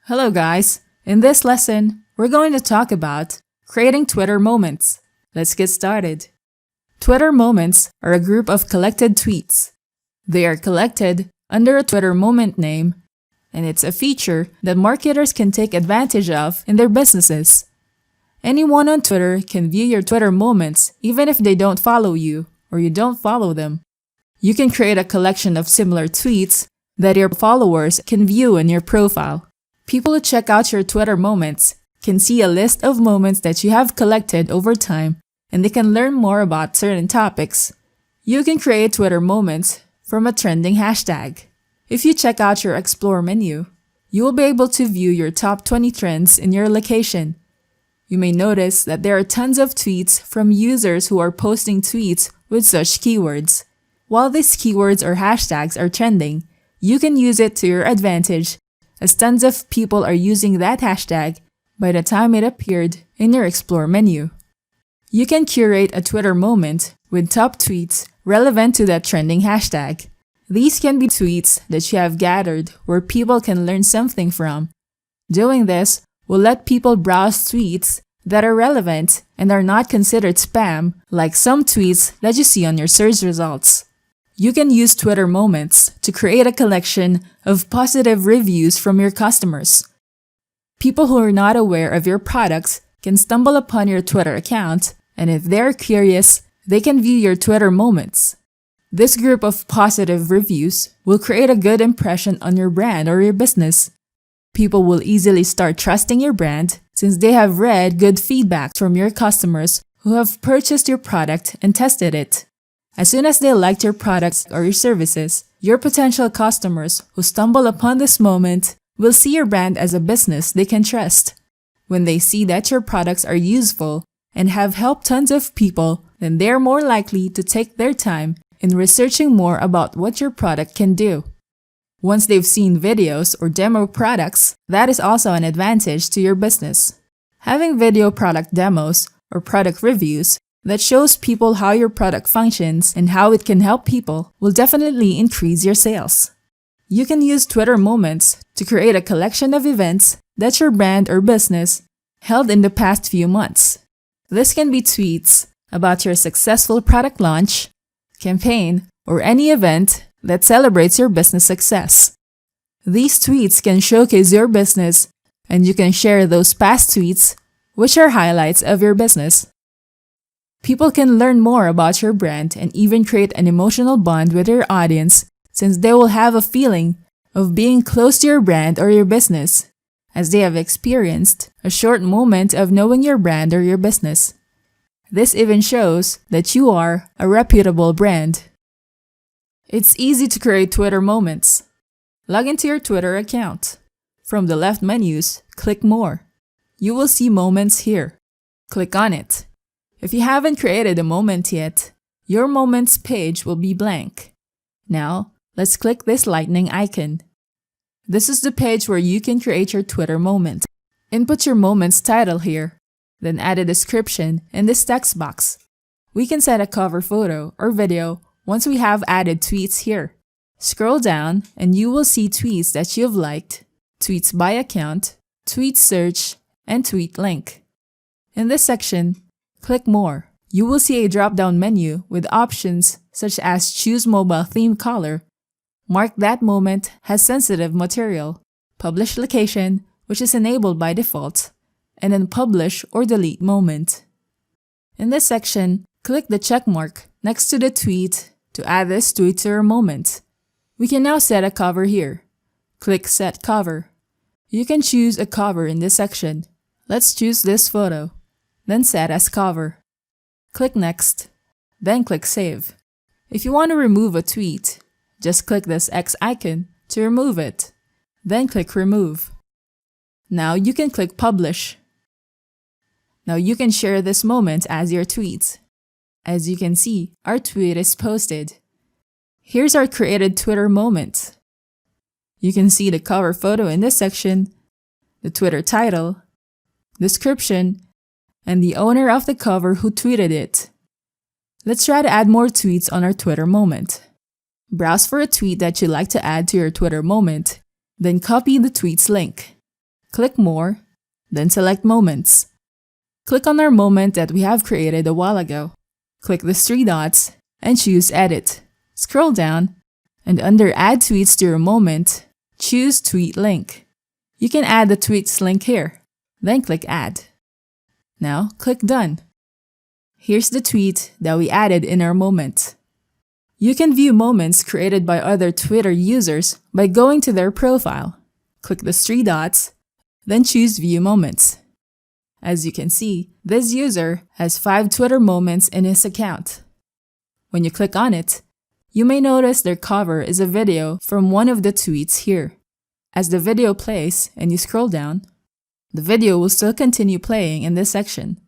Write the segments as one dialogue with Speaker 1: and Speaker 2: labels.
Speaker 1: Hello guys! In this lesson, we're going to talk about creating Twitter moments. Let's get started. Twitter moments are a group of collected tweets. They are collected under a Twitter moment name, and it's a feature that marketers can take advantage of in their businesses. Anyone on Twitter can view your Twitter moments even if they don't follow you or you don't follow them. You can create a collection of similar tweets that your followers can view in your profile. People who check out your Twitter moments can see a list of moments that you have collected over time, and they can learn more about certain topics. You can create Twitter moments from a trending hashtag. If you check out your Explore menu, you will be able to view your top 20 trends in your location. You may notice that there are tons of tweets from users who are posting tweets with such keywords. While these keywords or hashtags are trending, you can use it to your advantage, as tons of people are using that hashtag by the time it appeared in your Explore menu. You can curate a Twitter moment with top tweets relevant to that trending hashtag. These can be tweets that you have gathered where people can learn something from. Doing this will let people browse tweets that are relevant and are not considered spam, like some tweets that you see on your search results. You can use Twitter moments to create a collection of positive reviews from your customers. People who are not aware of your products can stumble upon your Twitter account, and if they're curious, they can view your Twitter moments. This group of positive reviews will create a good impression on your brand or your business. People will easily start trusting your brand since they have read good feedback from your customers who have purchased your product and tested it. As soon as they liked your products or your services, your potential customers who stumble upon this moment will see your brand as a business they can trust. When they see that your products are useful and have helped tons of people, then they're more likely to take their time in researching more about what your product can do. Once they've seen videos or demo products, that is also an advantage to your business. Having video product demos or product reviews that shows people how your product functions and how it can help people will definitely increase your sales. You can use Twitter moments to create a collection of events that your brand or business held in the past few months. This can be tweets about your successful product launch, campaign, or any event that celebrates your business success. These tweets can showcase your business, and you can share those past tweets, which are highlights of your business. People can learn more about your brand and even create an emotional bond with your audience since they will have a feeling of being close to your brand or your business, as they have experienced a short moment of knowing your brand or your business. This even shows that you are a reputable brand. It's easy to create Twitter moments. Log into your Twitter account. From the left menus, click More. You will see Moments here. Click on it. If you haven't created a moment yet, your Moments page will be blank. Now, let's click this lightning icon. This is the page where you can create your Twitter moment. Input your moment's title here, then add a description in this text box. We can set a cover photo or video once we have added tweets here. Scroll down and you will see tweets that you've liked, tweets by account, tweet search, and tweet link. In this section, click More. You will see a drop-down menu with options such as Choose Mobile Theme Color, Mark that moment has sensitive material, Publish Location, which is enabled by default, and then Publish or Delete Moment. In this section, click the check mark next to the tweet to add this tweet to your moment. We can now set a cover here. Click Set Cover. You can choose a cover in this section. Let's choose this photo. Then set as cover. Click Next, then click Save. If you want to remove a tweet, just click this X icon to remove it, then click Remove. Now you can click Publish. Now you can share this moment as your tweet. As you can see, our tweet is posted. Here's our created Twitter moment. You can see the cover photo in this section, the Twitter title, description, and the owner of the cover who tweeted it. Let's try to add more tweets on our Twitter moment. Browse for a tweet that you'd like to add to your Twitter moment, then copy the tweet's link. Click More, then select Moments. Click on our moment that we have created a while ago. Click the 3 dots and choose Edit. Scroll down, and under Add Tweets to your moment, choose Tweet Link. You can add the tweet's link here, then click Add. Now click Done. Here's the tweet that we added in our moment. You can view moments created by other Twitter users by going to their profile. Click the 3 dots, then choose View Moments. As you can see, this user has 5 Twitter moments in his account. When you click on it, you may notice their cover is a video from one of the tweets here. As the video plays and you scroll down, the video will still continue playing in this section.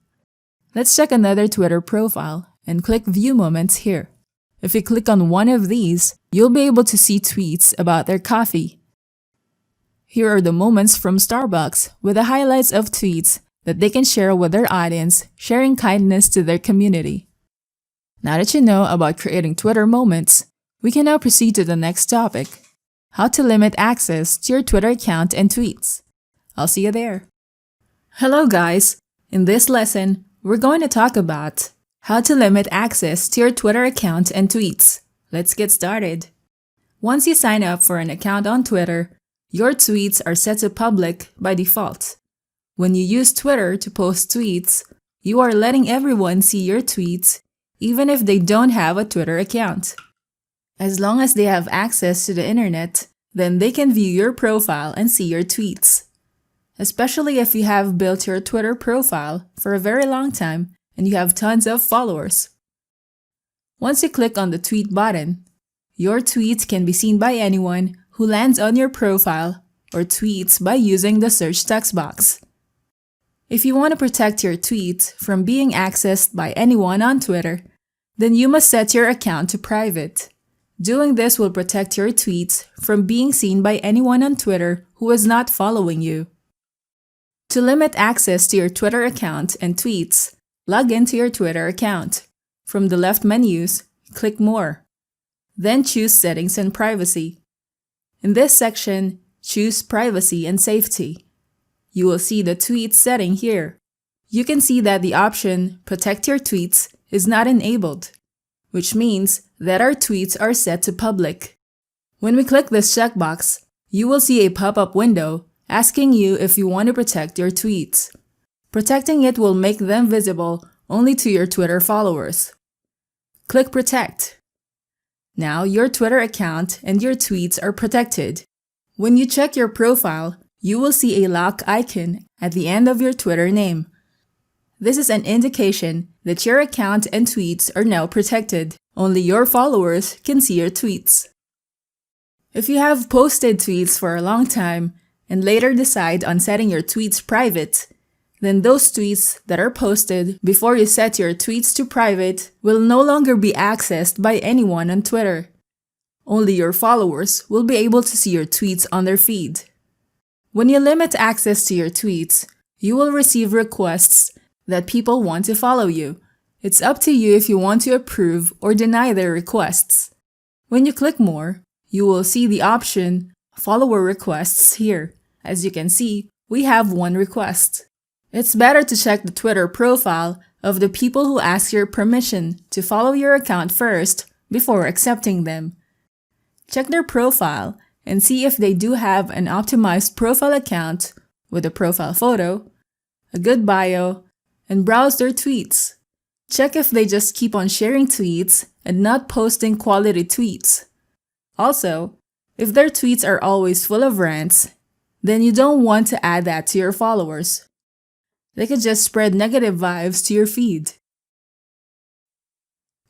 Speaker 1: Let's check another Twitter profile and click View Moments here. If you click on one of these, you'll be able to see tweets about their coffee. Here are the moments from Starbucks with the highlights of tweets that they can share with their audience, sharing kindness to their community. Now that you know about creating Twitter moments, we can now proceed to the next topic: how to limit access to your Twitter account and tweets. I'll see you there. Hello guys! In this lesson, we're going to talk about how to limit access to your Twitter account and tweets. Let's get started. Once you sign up for an account on Twitter, your tweets are set to public by default. When you use Twitter to post tweets, you are letting everyone see your tweets, even if they don't have a Twitter account. As long as they have access to the internet, then they can view your profile and see your tweets. Especially if you have built your Twitter profile for a very long time and you have tons of followers. Once you click on the tweet button, your tweets can be seen by anyone who lands on your profile or tweets by using the search text box. If you want to protect your tweets from being accessed by anyone on Twitter, then you must set your account to private. Doing this will protect your tweets from being seen by anyone on Twitter who is not following you. To limit access to your Twitter account and tweets, log into your Twitter account. From the left menus, click More. Then choose Settings and Privacy. In this section, choose Privacy and Safety. You will see the tweet setting here. You can see that the option Protect Your Tweets is not enabled, which means that our tweets are set to public. When we click this checkbox, you will see a pop-up window asking you if you want to protect your tweets. Protecting it will make them visible only to your Twitter followers. Click Protect. Now your Twitter account and your tweets are protected. When you check your profile, you will see a lock icon at the end of your Twitter name. This is an indication that your account and tweets are now protected. Only your followers can see your tweets. If you have posted tweets for a long time and later decide on setting your tweets private, then those tweets that are posted before you set your tweets to private will no longer be accessed by anyone on Twitter. Only your followers will be able to see your tweets on their feed. When you limit access to your tweets, you will receive requests that people want to follow you. It's up to you if you want to approve or deny their requests. When you click More, you will see the option Follower Requests here. As you can see, we have one request. It's better to check the Twitter profile of the people who ask your permission to follow your account first before accepting them. Check their profile and see if they do have an optimized profile account with a profile photo, a good bio, and browse their tweets. Check if they just keep on sharing tweets and not posting quality tweets. Also, if their tweets are always full of rants, then you don't want to add that to your followers. They could just spread negative vibes to your feed.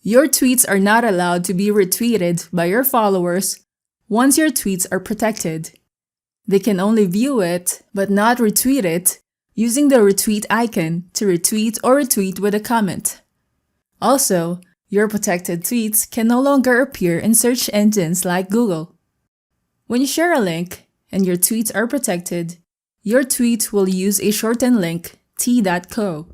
Speaker 1: Your tweets are not allowed to be retweeted by your followers once your tweets are protected. They can only view it but not retweet it using the retweet icon to retweet or retweet with a comment. Also, your protected tweets can no longer appear in search engines like Google. When you share a link and your tweets are protected, your tweet will use a shortened link t.co.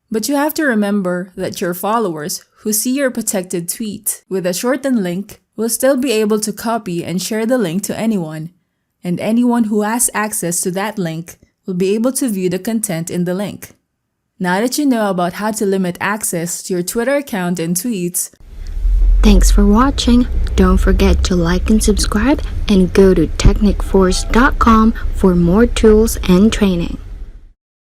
Speaker 1: But you have to remember that your followers who see your protected tweet with a shortened link we'll still be able to copy and share the link to anyone, and anyone who has access to that link will be able to view the content in the link. Now that you know about how to limit access to your Twitter account and tweets,
Speaker 2: thanks for watching. Don't forget to like and subscribe, and go to technicforce.com for more tools and training.